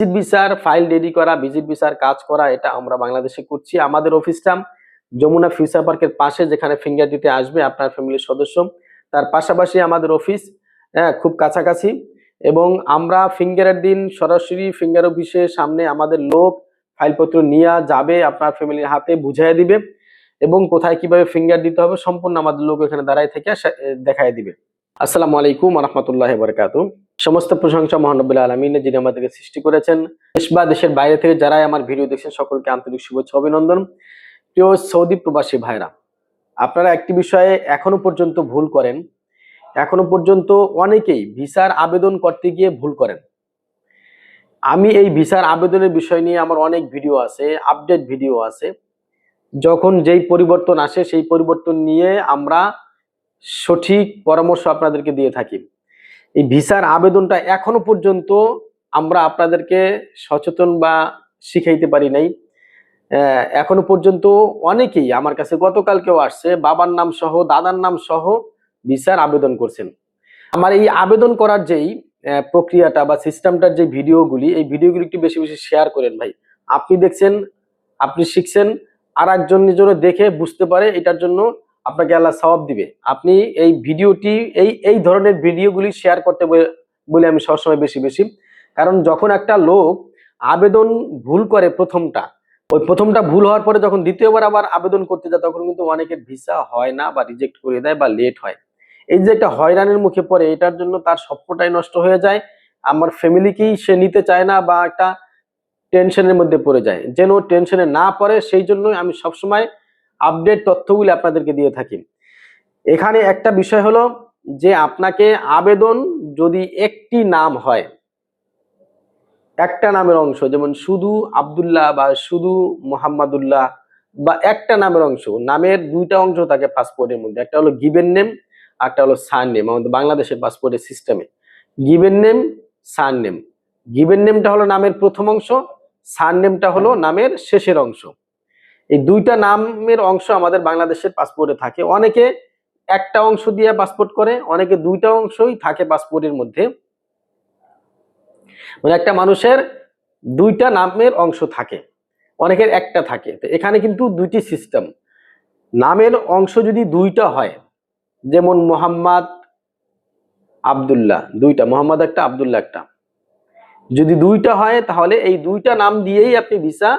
Visit ভিসার file ready করা, visit ভিসার কাজ করা, এটা আমরা বাংলাদেশে করছি। আমাদের অফিসটা যমুনা ফিউচার পার্কের পাশে, যেখানে ফিঙ্গার দিতে আসবে আপনার ফ্যামিলির সদস্য, তার পাশাপাশি আমাদের অফিস, খুব কাছাকাছি। এবং আমরা ফিঙ্গারের দিন সরাসরি ফিঙ্গার অফিসের সামনে আমাদের লোক ফাইলপত্র নিয়ে যাবে, আপনার ফ্যামিলির হাতে বুঝাইয়া দিবে এবং কোথায় কিভাবে ফিঙ্গার দিতে হবে সম্পূর্ণ আমাদের লোক এখানে দাঁড়ায় থেকে দেখায় দিবে। আসসালামু আলাইকুম ওয়া রাহমাতুল্লাহি ওয়া বারাকাতুহু। সমস্ত প্রশংসা মহান রব্বুল আলামিনের, যিনি আমাদেরকে সৃষ্টি করেছেন। দেশ বা দেশের বাইরে থেকে যারাই আমার ভিডিও দেখছেন সকলকে আন্তরিক শুভেচ্ছা অভিনন্দন। প্রিয় সৌদি প্রবাসী ভাইরা, আপনারা একটি বিষয়ে এখনো পর্যন্ত ভুল করেন। এখনো পর্যন্ত অনেকেই ভিসার আবেদন করতে গিয়ে ভুল করেন। আমি এই ভিসার আবেদনের বিষয় নিয়ে আমার অনেক ভিডিও আছে, আপডেট ভিডিও আছে। যখন যেই পরিবর্তন আসে সেই পরিবর্তন নিয়ে আমরা সঠিক পরামর্শ আপনাদেরকে দিয়ে থাকি। এই ভিসার আবেদনটা এখনো পর্যন্ত আমরা আপনাদেরকে সচেতন বা শিখাইতে পারি নাই। এখনো পর্যন্ত অনেকেই আমার কাছে গতকালকেও আসছে, বাবার নাম সহ দাদার নাম সহ ভিসার আবেদন করছেন। আমার এই আবেদন করার যেই প্রক্রিয়াটা বা সিস্টেমটার যে ভিডিওগুলি, এই ভিডিওগুলি একটু বেশি বেশি শেয়ার করেন ভাই। আপনি দেখছেন, আপনি শিখছেন, আর একজনের জন্য দেখে বুঝতে পারে, এটার জন্য আপনাকে আল্লাহ সওয়াব দিবে। আপনি এই ভিডিওটি এই ধরনের ভিডিওগুলি শেয়ার করতে বলে আমি সবসময় বেশি বেশি। কারণ যখন একটা লোক আবেদন ভুল করে ওই প্রথমটা ভুল হওয়ার পরে যখন দ্বিতীয়বার আবার আবেদন করতে যায়, তখন কিন্তু অনেকের ভিসা হয় না বা রিজেক্ট করে দেয় বা লেট হয়। এই যে একটা হয়রানির মুখে পড়ে, এটার জন্য তার স্বপ্নটাই নষ্ট হয়ে যায়। আমার ফ্যামিলিকেই সে নিতে চায় না বা একটা টেনশনের মধ্যে পড়ে যায়। যেন টেনশনে না পড়ে সেই জন্যই আমি সবসময় আপডেট তথ্যগুলি আপনাদেরকে দিয়ে থাকি। এখানে একটা বিষয় হলো যে আপনাকে আবেদন যদি একটি নাম হয়, একটা নামের অংশ, যেমন শুধু আব্দুল্লাহ বা শুধু মোহাম্মদুল্লাহ, বা একটা নামের অংশ, নামের দুইটা অংশ থাকে পাসপোর্টের মধ্যে, একটা হলো গিভেন নেম, একটা হলো সার নেম। আমাদের বাংলাদেশের পাসপোর্টের সিস্টেমে গিভেন নেম, সার নেম। গিভেন নেমটা হলো নামের প্রথম অংশ, সার নেমটা হলো নামের শেষের অংশ। এই দুইটা নামের অংশ আমাদের বাংলাদেশের পাসপোর্টে থাকে। অনেকে একটা অংশ দিয়ে পাসপোর্ট করে, অনেকে দুইটা অংশই থাকে পাসপোর্টের মধ্যে। মানে একটা মানুষের দুইটা নামের অংশ থাকে, অনেকের একটা থাকে। তো এখানে কিন্তু দুইটি সিস্টেম। নামের অংশ যদি দুইটা হয়, যেমন মোহাম্মদ আব্দুল্লাহ, দুইটা মোহাম্মদ একটা, আব্দুল্লাহ একটা, যদি দুইটা হয় তাহলে এই দুইটা নাম দিয়েই আপনি ভিসা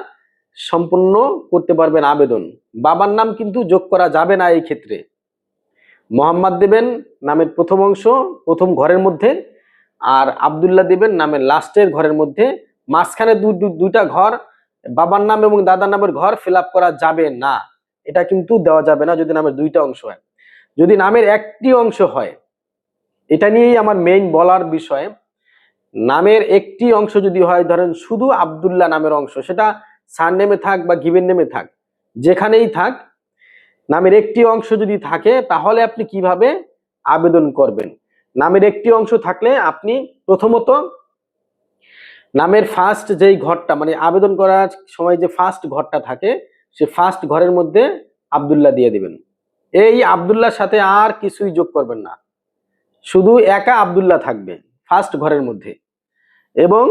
সম্পূর্ণ করতে পারবেন আবেদন। বাবার নাম কিন্তু যোগ করা যাবে না এই ক্ষেত্রে। মোহাম্মদ দেবেন নামের প্রথম অংশ প্রথম ঘরের মধ্যে, আর আব্দুল্লাহ দিবেন নামের লাস্টের ঘরের মধ্যে। মাঝখানে দুইটা ঘর, বাবার নাম এবং দাদার নামের ঘর ফিল আপ করা যাবে না। এটা কিন্তু দেওয়া যাবে না যদি নামের দুইটা অংশ হয়। যদি নামের একটি অংশ হয়, এটা নিয়েই আমার মেইন বলার বিষয়। নামের একটি অংশ যদি হয়, ধরেন শুধু আব্দুল্লাহ নামের অংশ, সেটা সার নেমে থাক বা গিভেন নেমে থাক, যেখানেই থাক, নামের একটি অংশ যদি থাকে তাহলে আপনি কিভাবে আবেদন করবেন। নামের একটি অংশ থাকলে আপনি প্রথমত নামের ফার্স্ট যেই ঘরটা, মানে আবেদন করার সময় যে ফার্স্ট ঘরটা থাকে, সে ফার্স্ট ঘরের মধ্যে আব্দুল্লাহ দিয়ে দিবেন। এই আব্দুল্লাহর সাথে আর কিছুই যোগ করবেন না, শুধু একা আব্দুল্লাহ থাকবে ফার্স্ট ঘরের মধ্যে। এবং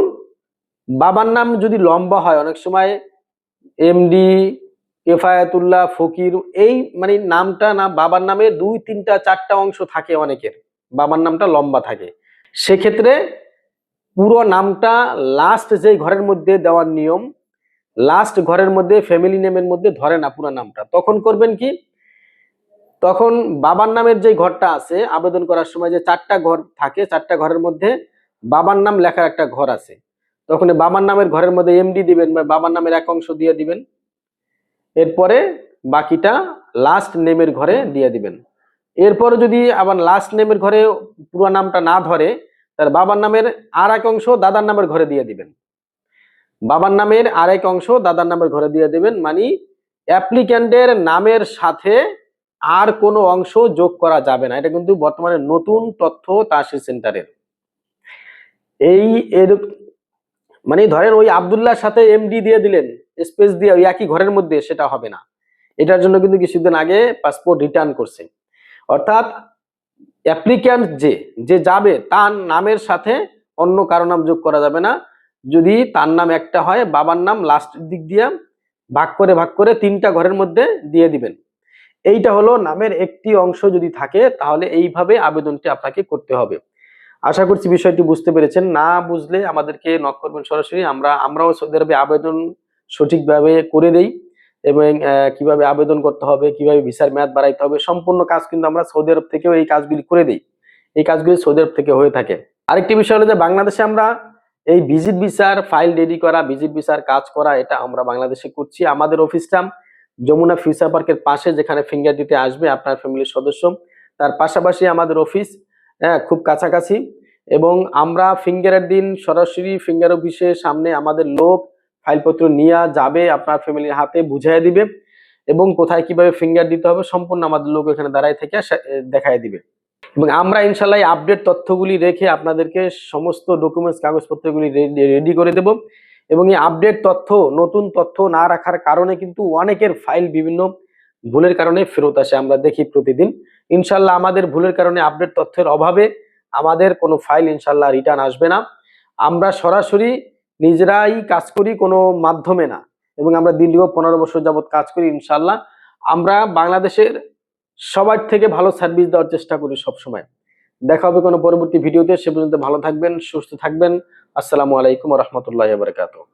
বাবার নাম যদি লম্বা হয়, অনেক সময় এমডি, কেফায়াতুল্লাহ, ফকির, এই মানে নামটা না, বাবার নামে 2, 3, 4টা অংশ থাকে, অনেকের বাবার নামটা লম্বা থাকে। সেক্ষেত্রে পুরো নামটা লাস্ট যে ঘরের মধ্যে দেওয়ার নিয়ম, লাস্ট ঘরের মধ্যে ফ্যামিলি নেমের মধ্যে ধরে না পুরো নামটা। তখন করবেন কি, তখন বাবার নামের যে ঘরটা আছে, আবেদন করার সময় যে 4টা ঘর থাকে, 4টা ঘরের মধ্যে বাবার নাম লেখার একটা ঘর আছে, তখন বাবার নামের ঘরের মধ্যে এমডি দিবেন বা বাবার নামের এক অংশ দিয়ে দিবেন। এরপরে বাকিটা লাস্ট নেমের ঘরে দিয়ে দিবেন। এরপরে যদি আবার লাস্ট নেমের ঘরে পুরো নামটা না ধরে, তার বাবার নামের আর এক অংশ দাদার নামের ঘরে দিয়ে দিবেন। বাবার নামের আরেক অংশ দাদার নামের ঘরে দিয়ে দিবেন। মানে অ্যাপ্লিক্যান্টের নামের সাথে আর কোনো অংশ যোগ করা যাবে না। এটা কিন্তু বর্তমানে নতুন তথ্য তাহসিল সেন্টারের। মানে ধরেন ওই আব্দুল্লাহর সাথে এমডি দিয়ে দিলেন, স্পেস দিয়ে ওই একই ঘরের মধ্যে, সেটা হবে না। এটার জন্য কিন্তু কিছুদিন আগে পাসপোর্ট রিটার্ন করছে। অর্থাৎ অ্যাপ্লিক্যান্ট যে যাবে, তার নামের সাথে অন্য কারো নাম যোগ করা যাবে না। যদি তার নাম একটা হয়, বাবার নাম লাস্টের দিক দিয়ে ভাগ করে 3টা ঘরের মধ্যে দিয়ে দিবেন। এইটা হলো নামের একটি অংশ যদি থাকে, তাহলে এইভাবে আবেদনটি আপনাকে করতে হবে। আশা করছি বিষয়টি বুঝতে পেরেছেন। না বুঝলে আমাদেরকে নক করবেন সরাসরি। আমরাও সৌদি আরবে আবেদন সঠিকভাবে করে দেই, এবং কিভাবে আবেদন করতে হবে, কিভাবে ভিসার মেয়াদ বাড়াইতে হবে, সম্পূর্ণ কাজ কিন্তু আমরা সৌদি আরব থেকেও এই কাজগুলি করে দিই। এই কাজগুলি সৌদি আরব থেকে হয়ে থাকে। আরেকটি বিষয় হলো যে বাংলাদেশে আমরা এই ভিজিট ভিসার ফাইল রেডি করা, ভিজিট ভিসার কাজ করা, এটা আমরা বাংলাদেশে করছি। আমাদের অফিসটা যমুনা ফিউচার পার্কের পাশে, যেখানে ফিঙ্গার দিতে আসবে আপনার ফ্যামিলির সদস্য, তার পাশাপাশি আমাদের অফিস, খুব কাছাকাছি। এবং আমরা ফিঙ্গারের দিন সরাসরি ফিঙ্গার অফিসের সামনে আমাদের লোক ফাইলপত্র নিয়ে যাবে, আপনার ফ্যামিলির হাতে বুঝাই দিবে, এবং কোথায় কিভাবে ফিঙ্গার দিতে হবে সম্পূর্ণ আমাদের লোক এখানে দাঁড়ায় থেকে দেখায় দিবে। এবং আমরা ইনশাল্লাহ এই আপডেট তথ্যগুলি রেখে আপনাদেরকে সমস্ত ডকুমেন্টস কাগজপত্রগুলি রেডি করে দেব। এবং এই আপডেট তথ্য, নতুন তথ্য না রাখার কারণে কিন্তু অনেকের ফাইল বিভিন্ন ভুলের কারণে ফেরত আসে, আমরা দেখি প্রতিদিন। ইনশাল্লাহ আমাদের ভুলের কারণে, আপডেট তথ্যের অভাবে আমাদের কোনো ফাইল ইনশাল্লাহ রিটার্ন আসবে না। আমরা সরাসরি নিজেরাই কাজ করি, কোনো মাধ্যমে না। এবং আমরা দীর্ঘ 15 বছর যাবত কাজ করি। ইনশাল্লাহ আমরা বাংলাদেশের সবার থেকে ভালো সার্ভিস দেওয়ার চেষ্টা করি সবসময়। দেখা হবে কোনো পরবর্তী ভিডিওতে। সে পর্যন্ত ভালো থাকবেন, সুস্থ থাকবেন। আসসালামু আলাইকুম ওয়া রাহমাতুল্লাহি ওয়া বারাকাতুহু।